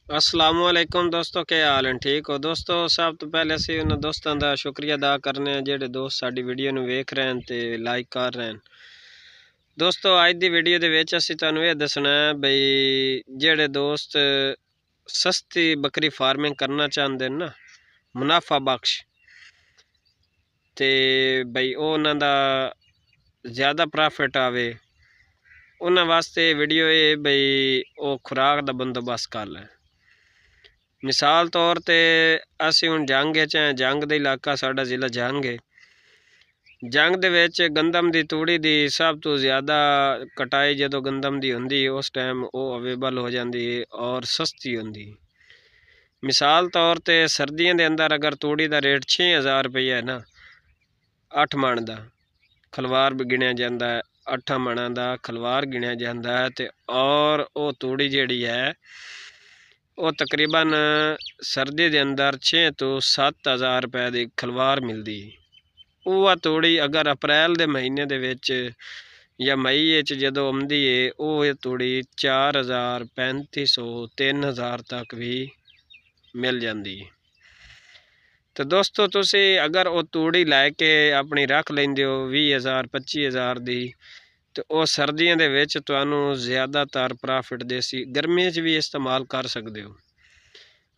असलामुअलैकुम दोस्तों, क्या हाल है? ठीक हो दोस्तों? सब तो पहले ਅਸੀਂ ਉਹਨਾਂ ਦੋਸਤਾਂ ਦਾ ਸ਼ੁਕਰੀਆ ਅਦਾ ਕਰਨੇ ਆ ਜਿਹੜੇ ਦੋਸਤ ਸਾਡੀ ਵੀਡੀਓ ਨੂੰ ਵੇਖ ਰਹੇ ਹਨ ਤੇ ਲਾਈਕ ਕਰ ਰਹੇ ਹਨ। ਦੋਸਤੋ ਅੱਜ ਦੀ ਵੀਡੀਓ ਦੇ ਵਿੱਚ ਅਸੀਂ ਤੁਹਾਨੂੰ ਇਹ ਦੱਸਣਾ ਹੈ ਬਈ ਜਿਹੜੇ ਦੋਸਤ ਸਸਤੀ ਬੱਕਰੀ ਫਾਰਮਿੰਗ ਕਰਨਾ ਚਾਹੁੰਦੇ ਨੇ ਨਾ, ਮੁਨਾਫਾ ਬਖਸ਼, ਤੇ ਬਈ ਉਹਨਾਂ ਦਾ ਜ਼ਿਆਦਾ ਪ੍ਰੋਫਿਟ ਆਵੇ, ਉਹਨਾਂ ਵਾਸਤੇ ਵੀਡੀਓ ਇਹ ਬਈ ਉਹ ਖੁਰਾਕ ਦਾ ਬੰਦੋਬਸਤ ਕਰ ਲੈ। मिसाल तौर ते असी हुण जंग च हैं, जंग दे इलाका साडा जिला जंग है। जंग दे विच गंदम दी तूड़ी दी सब तो ज़्यादा कटाई जदों गंदम दी हुंदी उस टाइम वो अवेलेबल हो जाती है और सस्ती हुंदी। मिसाल तौर ते सर्दियों के अंदर अगर तूड़ी का रेट 6000 रुपया है ना, 8 मण का खलवार भी गिणिया जाता है, 8 मणा का खलवार गिणिया जाता है। तो और वो तूड़ी जिहड़ी है वो तकरीबन सर्दी के अंदर 6 तो 7000 रुपए की खलवार मिलती। वह तूड़ी अगर अप्रैल के महीने दे विच या मई जदों आउंदी है वो तूड़ी 4000 3500 3000 तक भी मिल जाती है। तो दोस्तों तुसी अगर वो तूड़ी लैके अपनी रख लेंदे हो 20000 25000 की, तो वह सर्दियों के विच तुहानू ज़्यादातर प्रॉफिट देसी गर्मियों च भी इस्तेमाल कर सकते हो।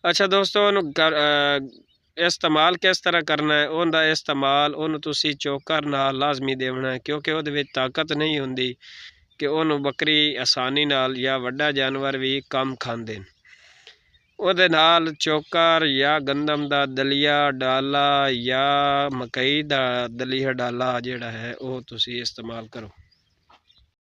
अच्छा दोस्तों, इस्तेमाल किस तरह करना है? उनका इस्तेमाल उन्होंने तुसी चोकर नाल लाजमी देना है, क्योंकि वो ताकत नहीं होंदी कि उन्होंने बकरी आसानी नाल या वड्डा जानवर भी कम खांदे। ਉਹਦੇ ਨਾਲ चोकर या गंदम का दलिया डाला या मकई का दलिया डाला जिहड़ा है वो तुसी इस्तेमाल करो।